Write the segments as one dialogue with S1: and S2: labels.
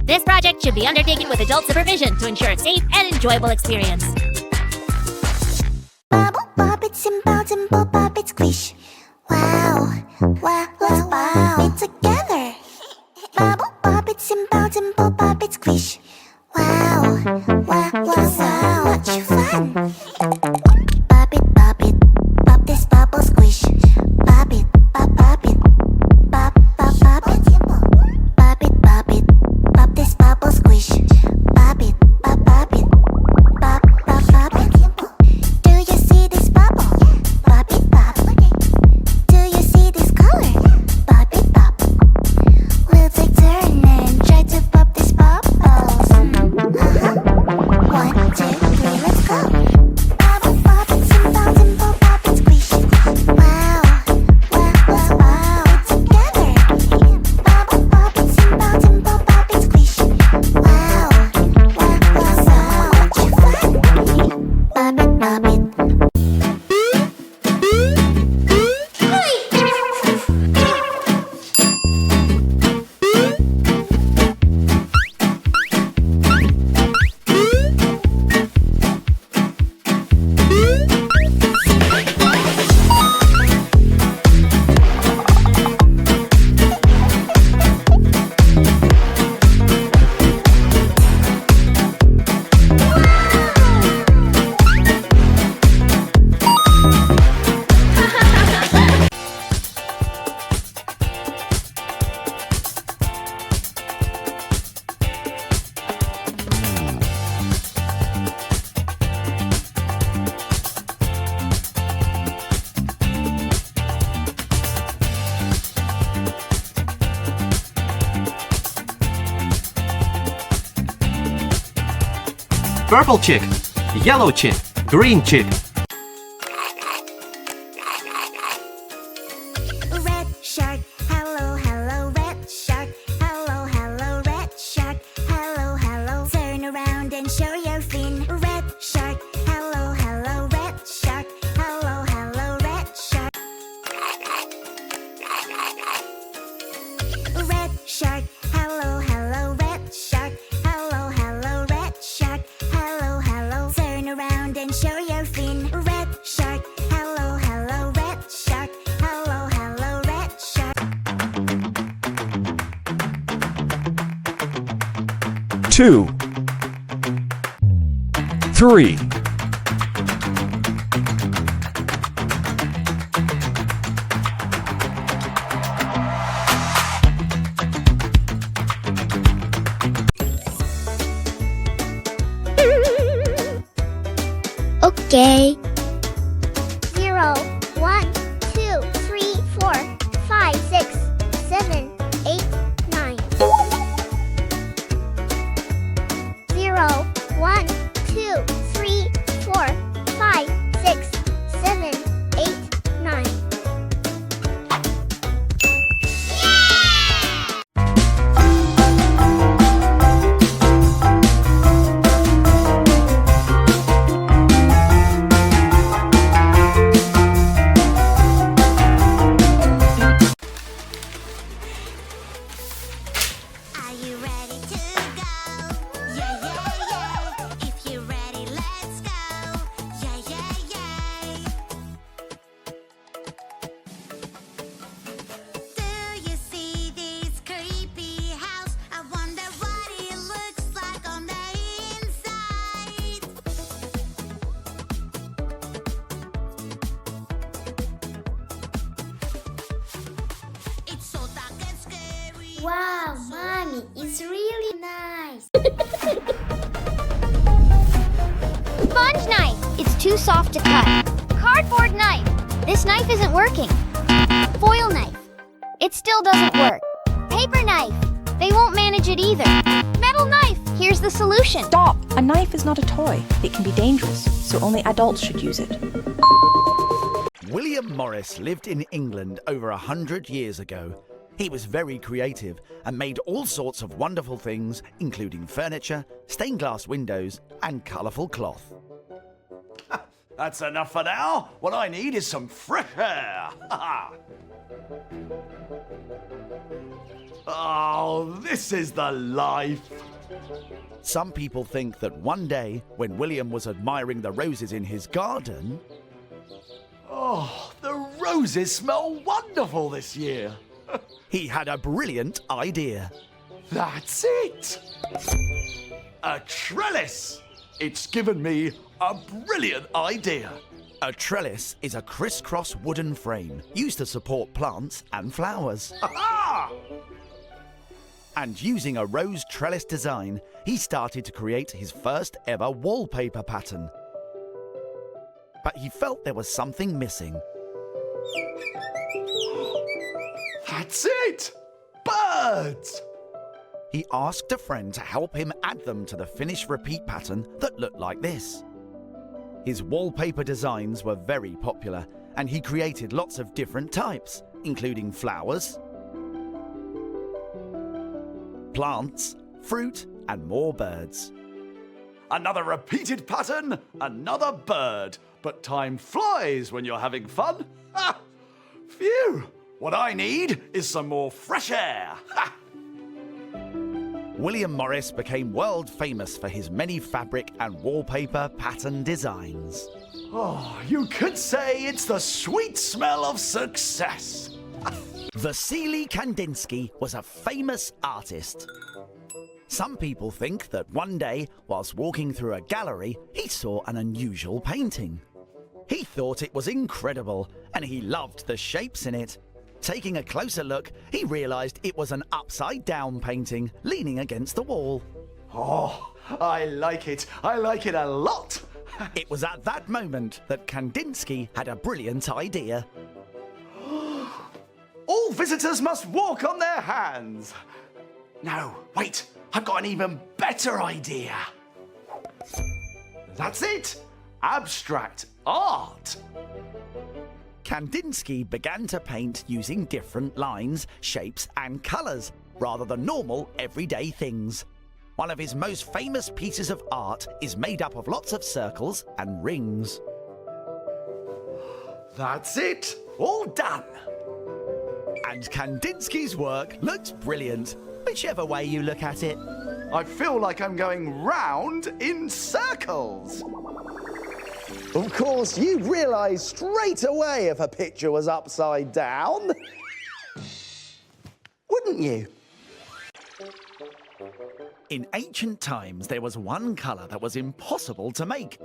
S1: This project should be undertaken with adult supervision to ensure a safe and enjoyable experience.
S2: Bubble, bop it, simple, dimple, bop it, squish. Wow, wow, wow, wow. It together. Bubble, bop it, simple, dimple, bop it, squish. Wow, wow, wow, wow. Much fun. Bop it, bop this bubble, squish. Bop it, bop it, bop, bop, bop it. Bop it, bop this bubble, squish. Bop it, bop it, bop, bop, bop it. Do you see this bubble? Bop it, bop. Do you see this color? Bop it, bop. We'll take turn and try to pop these bubbles. 1, 2, 3, let's go. Bubble, pop it, simple, dimple, pop it, squish. Wow, wow, wow, wow. It's together. Bubble, pop it, simple, dimple, pop it, squish. Wow, wow, wow, wow. Much fun. Pop it, pop it.
S3: Purple chick, yellow chick, green chick.
S2: Red shark, hello, hello, red shark. Hello, hello, red shark. Hello, hello, turn around and show your fin. Red shark, hello, hello, red shark. Hello, hello, red shark. Red shark, hello, hello, red shark. Hello, hello, red shark. Hello, hello, turn around and show your fin. Red shark, hello, hello, red shark. Hello, hello, red shark.
S4: 2, 3,
S2: Okay. 0, 1, 2, 3, 4, 5, 6, 7, 8, 9. 0, 1, 2, 3, 4, 5, 6, 7, 8, 9. Are you ready to go? Yeah, yeah, yeah. If you're ready, let's go. Yeah, yeah, yeah. Do you see this creepy house? I wonder what it looks like on the inside. It's so dark and scary. Wow, Mommy, it's really nice.
S1: Sponge knife. It's too soft to cut. Cardboard knife. This knife isn't working. Foil knife. It still doesn't work. Paper knife. They won't manage it either. Metal knife. Here's the solution.
S5: Stop! A knife is not a toy. It can be dangerous, so only adults should use it.
S6: William Morris lived in England over 100 years ago. He was very creative and made all sorts of wonderful things, including furniture, stained glass windows, and colourful cloth.
S7: That's enough for now. What I need is some fresh air. Oh, this is the life.
S6: Some people think that one day, when William was admiring the roses in his garden,
S7: Oh, the roses smell wonderful this year.
S6: he had a brilliant idea.
S7: That's it! A trellis! It's given me a brilliant idea.
S6: A trellis is a crisscross wooden frame used to support plants and flowers.
S7: Ha!
S6: And using a rose trellis design, he started to create his first ever wallpaper pattern. But he felt there was something missing.
S7: That's it! Birds!
S6: He asked a friend to help him add them to the finished repeat pattern that looked like this. His wallpaper designs were very popular, and he created lots of different types, including flowers, plants, fruit, and more birds.
S7: Another repeated pattern, another bird. But time flies when you're having fun. Ha! Phew! What I need is some more fresh air. Ha!
S6: William Morris became world famous for his many fabric and wallpaper pattern designs.
S7: Oh, you could say it's the sweet smell of success.
S6: Vasily Kandinsky was a famous artist. Some people think that one day, whilst walking through a gallery, he saw an unusual painting. He thought it was incredible, and he loved the shapes in it. Taking a closer look, he realised it was an upside-down painting leaning against the wall.
S7: Oh, I like it. I like it a lot.
S6: It was at that moment that Kandinsky had a brilliant idea.
S7: All visitors must walk on their hands. No, wait. I've got an even better idea. That's it. Abstract art.
S6: Kandinsky began to paint using different lines, shapes, and colours, rather than normal, everyday things. One of his most famous pieces of art is made up of lots of circles and rings.
S7: That's it. All done.
S6: And Kandinsky's work looks brilliant, whichever way you look at it.
S7: I feel like I'm going round in circles.
S8: Of course, you'd realise straight away if a picture was upside down. Wouldn't you?
S6: In ancient times, there was one colour that was impossible to make.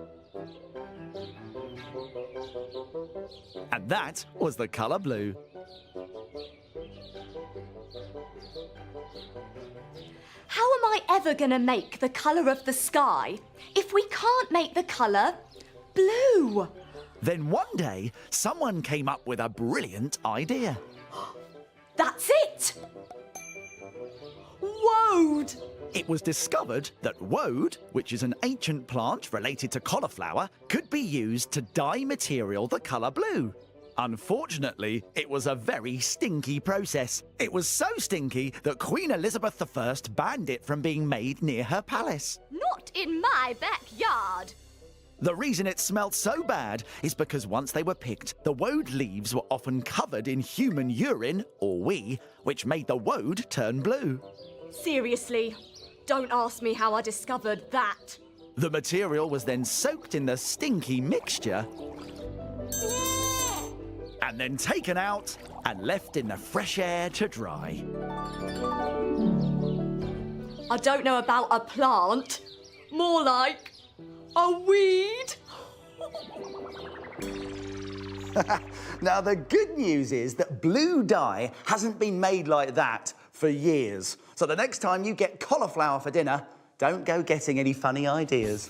S6: And that was the colour blue.
S9: How am I ever going to make the colour of the sky if we can't make the colour blue?
S6: Then one day, someone came up with a brilliant idea.
S9: That's it! Woad!
S6: It was discovered that woad, which is an ancient plant related to cauliflower, could be used to dye material the colour blue. Unfortunately, it was a very stinky process. It was so stinky that Queen Elizabeth I banned it from being made near her palace.
S9: Not in my backyard!
S6: The reason it smelled so bad is because once they were picked, the woad leaves were often covered in human urine, or wee, which made the woad turn blue.
S9: Seriously, don't ask me how I discovered that.
S6: The material was then soaked in the stinky mixture and then taken out and left in the fresh air to dry.
S9: I don't know about a plant, more like a weed.
S8: Now, the good news is that blue dye hasn't been made like that for years. So the next time you get cauliflower for dinner, don't go getting any funny ideas.